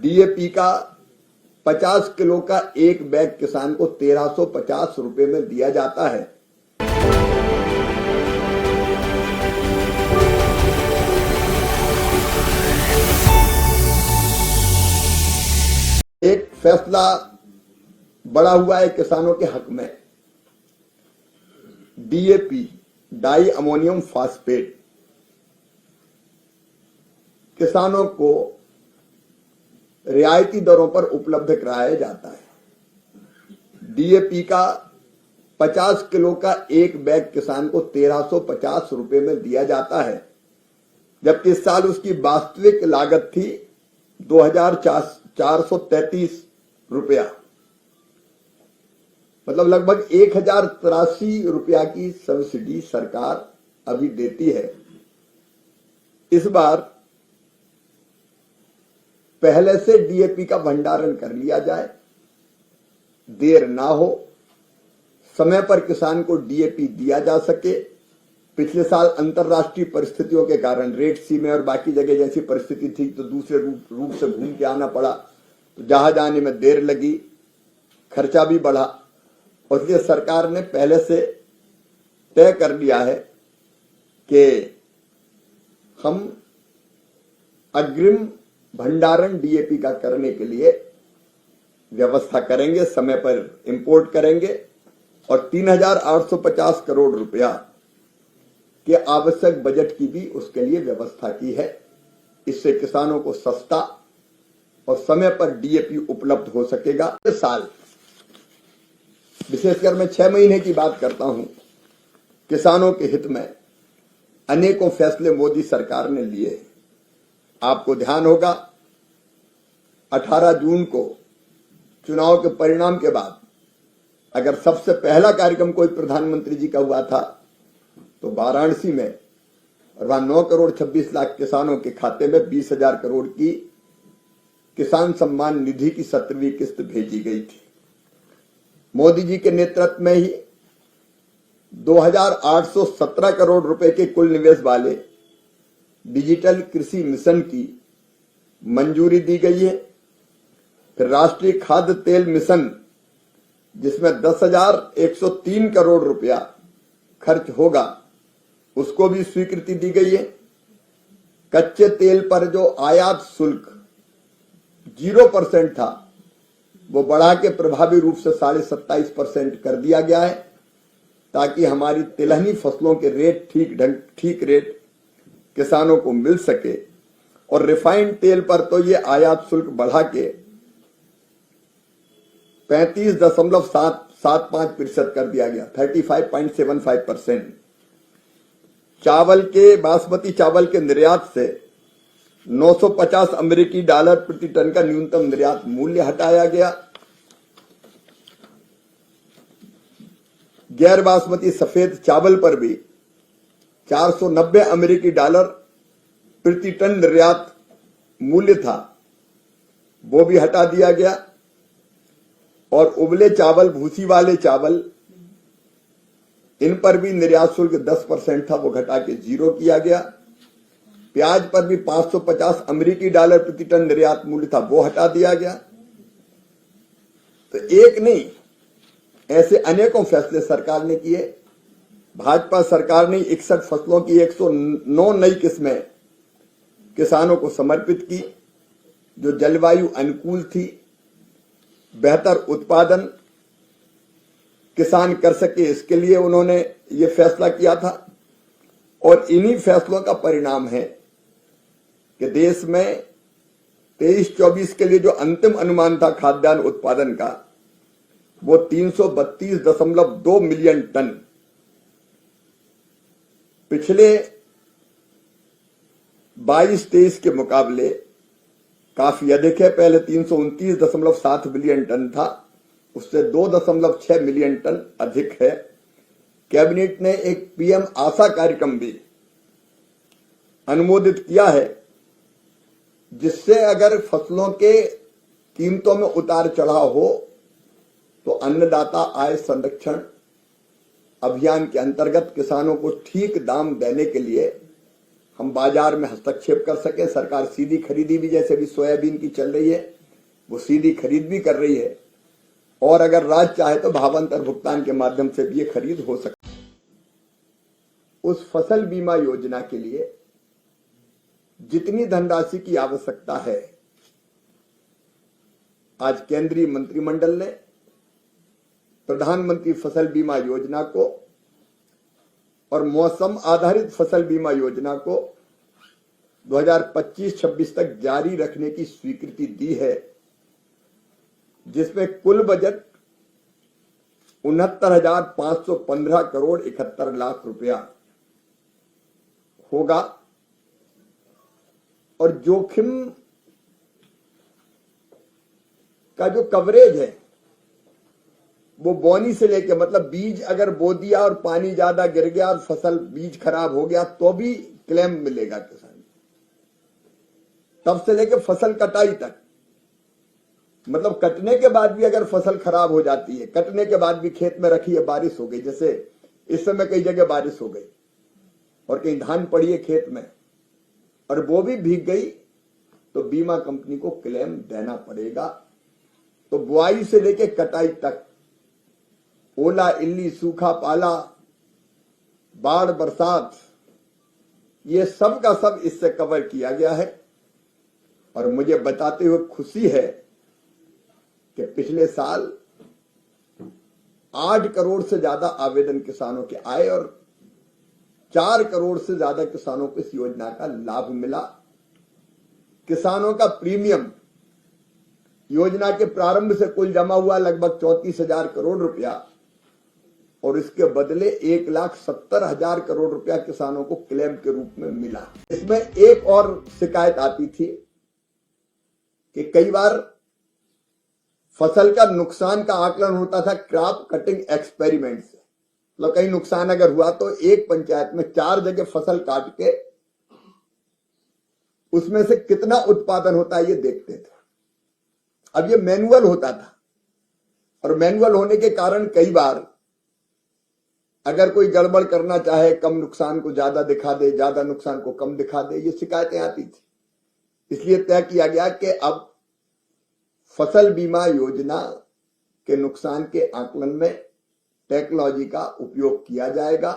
DAP का 50 kilo का एक बैग किसान को 1350 रुपए में दिया जाता है। एक फैसला बड़ा हुआ है किसानों के हक में। डीएपी, डाई अमोनियम फास्फेट, किसानों को रियायती दरों पर उपलब्ध कराया जाता है। डीएपी का 50 किलो का एक बैग किसान को 1350 रुपए में दिया जाता है, जबकि इस साल उसकी वास्तविक लागत थी 2433 रुपया, मतलब लगभग 1083 रुपया की सब्सिडी सरकार अभी देती है। इस बार पहले से डीएपी का भंडारण कर लिया जाए, देर ना हो, समय पर किसान को डीएपी दिया जा सके। पिछले साल अंतर्राष्ट्रीय परिस्थितियों के कारण रेड सी में और बाकी जगह जैसी परिस्थिति थी तो दूसरे रूट से घूम के आना पड़ा, तो जहाज आने में देर लगी, खर्चा भी बढ़ा, और इसलिए सरकार ने पहले से तय कर लिया है कि हम अग्रिम भंडारण डीएपी का करने के लिए व्यवस्था करेंगे, समय पर इंपोर्ट करेंगे और 3850 करोड़ रुपया के आवश्यक बजट की भी उसके लिए व्यवस्था की है। इससे किसानों को सस्ता और समय पर डीएपी उपलब्ध हो सकेगा। इस साल विशेषकर मैं 6 महीने की बात करता हूं, किसानों के हित में अनेकों फैसले मोदी सरकार ने लिए हैं। आपको ध्यान होगा 18 जून को चुनाव के परिणाम के बाद अगर सबसे पहला कार्यक्रम कोई प्रधानमंत्री जी का हुआ था तो वाराणसी में, और वहां 9 करोड़ 26 लाख किसानों के खाते में 20,000 करोड़ की किसान सम्मान निधि की 17वीं किस्त भेजी गई थी। मोदी जी के नेतृत्व में ही 2817 करोड़ रुपए के कुल निवेश वाले डिजिटल कृषि मिशन की मंजूरी दी गई है। फिर राष्ट्रीय खाद्य तेल मिशन, जिसमें 10,103 करोड़ रुपया खर्च होगा, उसको भी स्वीकृति दी गई है। कच्चे तेल पर जो आयात शुल्क 0% था वो बढ़ा के प्रभावी रूप से 27.5% कर दिया गया है, ताकि हमारी तिलहनी फसलों के रेट ठीक रेट किसानों को मिल सके। और रिफाइंड तेल पर तो ये आयात शुल्क बढ़ा के 35.75% कर दिया गया, 35.75%। चावल के, बासमती चावल के निर्यात से 950 अमेरिकी डॉलर प्रति टन का न्यूनतम निर्यात मूल्य हटाया गया। गैर बासमती सफेद चावल पर भी 490 अमेरिकी डॉलर प्रति टन निर्यात मूल्य था, वो भी हटा दिया गया। और उबले चावल, भूसी वाले चावल, इन पर भी निर्यात शुल्क 10% था, वो घटा के 0 किया गया। प्याज पर भी 550 अमेरिकी डॉलर प्रति टन निर्यात मूल्य था, वो हटा दिया गया। तो एक नहीं, ऐसे अनेकों फैसले सरकार ने किए। भाजपा सरकार ने 61 फसलों की 109 नई किस्में किसानों को समर्पित की, जो जलवायु अनुकूल थी। बेहतर उत्पादन किसान कर सके, इसके लिए उन्होंने ये फैसला किया था। और इन्हीं फैसलों का परिणाम है कि देश में 23-24 के लिए जो अंतिम अनुमान था खाद्यान्न उत्पादन का, वो 332.2 मिलियन टन पिछले 22-23 के मुकाबले काफी अधिक है। पहले 329.7 मिलियन टन था, उससे 2.6 मिलियन टन अधिक है। कैबिनेट ने एक पीएम आशा कार्यक्रम भी अनुमोदित किया है, जिससे अगर फसलों के कीमतों में उतार चढ़ाव हो तो अन्नदाता आय संरक्षण अभियान के अंतर्गत किसानों को ठीक दाम देने के लिए हम बाजार में हस्तक्षेप कर सकें। सरकार सीधी खरीदी भी, जैसे भी सोयाबीन की चल रही है, वो सीधी खरीद भी कर रही है, और अगर राज्य चाहे तो भावांतर भुगतान के माध्यम से भी ये खरीद हो सकती है। उस फसल बीमा योजना के लिए जितनी धनराशि की आवश्यकता है, आज केंद्रीय मंत्रिमंडल ने प्रधानमंत्री फसल बीमा योजना को और मौसम आधारित फसल बीमा योजना को 2025-26 तक जारी रखने की स्वीकृति दी है, जिसमें कुल बजट 69,515 करोड़ 71 लाख रुपया होगा। और जोखिम का जो कवरेज है वो बोनी से लेके, मतलब बीज अगर बो दिया और पानी ज्यादा गिर गया और फसल बीज खराब हो गया तो भी क्लेम मिलेगा किसान, तब से लेके फसल कटाई तक। मतलब कटने के बाद भी अगर फसल खराब हो जाती है, कटने के बाद भी खेत में रखी है, बारिश हो गई, जैसे इस समय कई जगह बारिश हो गई और कहीं धान पड़ी है खेत में और वो भी भीग गई, तो बीमा कंपनी को क्लेम देना पड़ेगा। तो बुआई से लेके कटाई तक, ओला इल्ली, सूखा पाला, बाढ़, बरसात, ये सब का सब इससे कवर किया गया है। और मुझे बताते हुए खुशी है कि पिछले साल 8 करोड़ से ज्यादा आवेदन किसानों के आए और 4 करोड़ से ज्यादा किसानों को इस योजना का लाभ मिला। किसानों का प्रीमियम योजना के प्रारंभ से कुल जमा हुआ लगभग 34,000 करोड़ रुपया, और इसके बदले 1,70,000 करोड़ रुपया किसानों को क्लेम के रूप में मिला। इसमें एक और शिकायत आती थी कि कई बार फसल का नुकसान का आकलन होता था क्रॉप कटिंग एक्सपेरिमेंट से। मतलब कहीं नुकसान अगर हुआ तो एक पंचायत में 4 जगह फसल काट के उसमें से कितना उत्पादन होता है ये देखते थे। अब ये मैनुअल होता था, और मैनुअल होने के कारण कई बार अगर कोई गड़बड़ करना चाहे, कम नुकसान को ज्यादा दिखा दे, ज्यादा नुकसान को कम दिखा दे, ये शिकायतें आती थी। इसलिए तय किया गया कि अब फसल बीमा योजना के नुकसान के आकलन में टेक्नोलॉजी का उपयोग किया जाएगा।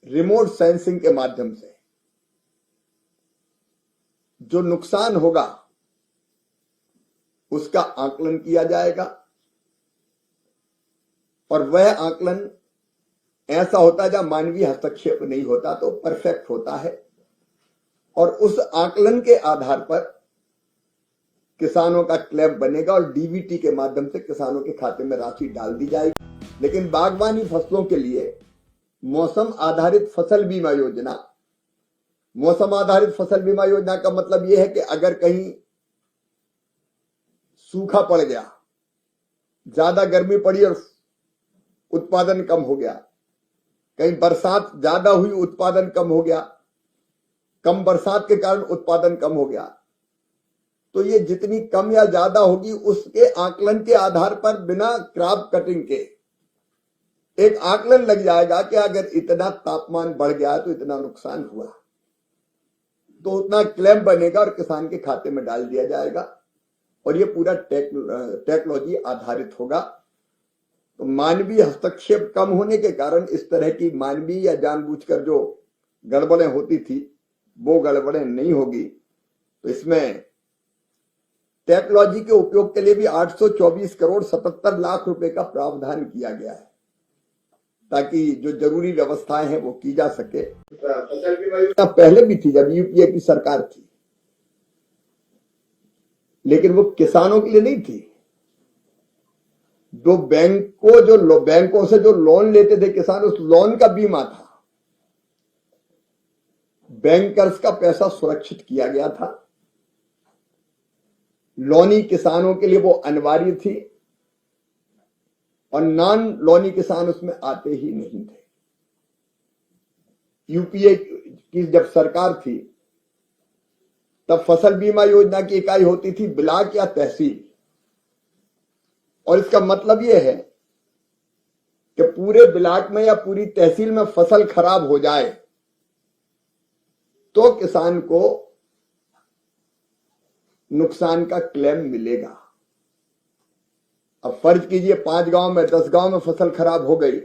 रिमोट सेंसिंग के माध्यम से जो नुकसान होगा उसका आकलन किया जाएगा, और वह आकलन ऐसा होता है जहां मानवीय हस्तक्षेप नहीं होता, तो परफेक्ट होता है। और उस आकलन के आधार पर किसानों का क्लेम बनेगा और डीबीटी के माध्यम से किसानों के खाते में राशि डाल दी जाएगी। लेकिन बागवानी फसलों के लिए मौसम आधारित फसल बीमा योजना, मौसम आधारित फसल बीमा योजना का मतलब यह है कि अगर कहीं सूखा पड़ गया, ज्यादा गर्मी पड़ी और उत्पादन कम हो गया, कहीं बरसात ज्यादा हुई, उत्पादन कम हो गया, कम बरसात के कारण उत्पादन कम हो गया, तो ये जितनी कम या ज्यादा होगी उसके आकलन के आधार पर बिना क्रॉप कटिंग के एक आकलन लग जाएगा कि अगर इतना तापमान बढ़ गया तो इतना नुकसान हुआ, तो उतना क्लेम बनेगा और किसान के खाते में डाल दिया जाएगा। और ये पूरा टेक्नोलॉजी आधारित होगा। तो मानवीय हस्तक्षेप कम होने के कारण इस तरह की मानवीय या जानबूझकर जो गड़बड़ें होती थी वो गड़बड़ें नहीं होगी। तो इसमें टेक्नोलॉजी के उपयोग के लिए भी 824 करोड़ 77 लाख रुपए का प्रावधान किया गया है, ताकि जो जरूरी व्यवस्थाएं हैं वो की जा सके। फसल बीमा योजना पहले भी थी जब यूपीए की सरकार थी, लेकिन वो किसानों के लिए नहीं थी। जो बैंकों से जो लोन लेते थे किसान, उस लोन का बीमा था। बैंकर्स का पैसा सुरक्षित किया गया था। लोनी किसानों के लिए वो अनिवार्य थी और नॉन लोनी किसान उसमें आते ही नहीं थे। यूपीए की जब सरकार थी तब फसल बीमा योजना की इकाई होती थी ब्लॉक या तहसील, और इसका मतलब यह है कि पूरे ब्लॉक में या पूरी तहसील में फसल खराब हो जाए तो किसान को नुकसान का क्लेम मिलेगा। अब फर्ज कीजिए 5 गांव में 10 गांव में फसल खराब हो गई,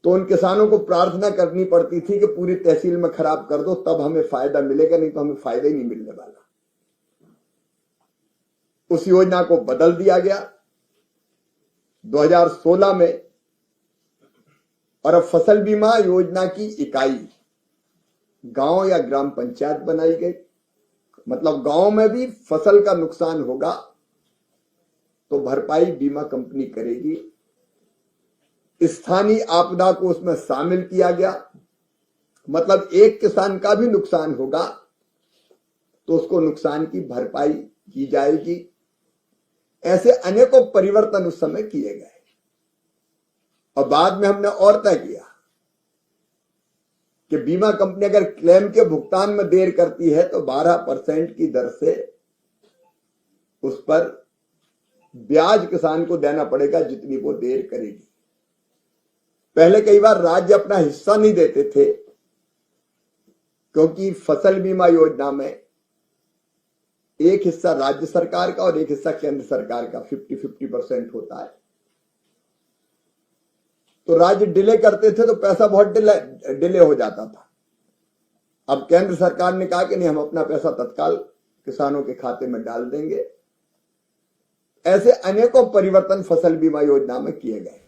तो उन किसानों को प्रार्थना करनी पड़ती थी कि पूरी तहसील में खराब कर दो, तब हमें फायदा मिलेगा, नहीं तो हमें फायदा ही नहीं मिलने वाला। उस योजना को बदल दिया गया 2016 में, और अब फसल बीमा योजना की इकाई गांव या ग्राम पंचायत बनाई गई। मतलब गांव में भी फसल का नुकसान होगा तो भरपाई बीमा कंपनी करेगी। स्थानीय आपदा को उसमें शामिल किया गया, मतलब एक किसान का भी नुकसान होगा तो उसको नुकसान की भरपाई की जाएगी। ऐसे अनेकों परिवर्तन उस समय किए गए और बाद में हमने और तय किया कि बीमा कंपनी अगर क्लेम के भुगतान में देर करती है तो 12% की दर से उस पर ब्याज किसान को देना पड़ेगा जितनी वो देर करेगी। पहले कई बार राज्य अपना हिस्सा नहीं देते थे, क्योंकि फसल बीमा योजना में एक हिस्सा राज्य सरकार का और एक हिस्सा केंद्र सरकार का 50-50% होता है। तो राज्य डिले करते थे तो पैसा बहुत डिले हो जाता था। अब केंद्र सरकार ने कहा कि नहीं, हम अपना पैसा तत्काल किसानों के खाते में डाल देंगे। ऐसे अनेकों परिवर्तन फसल बीमा योजना में किए गए।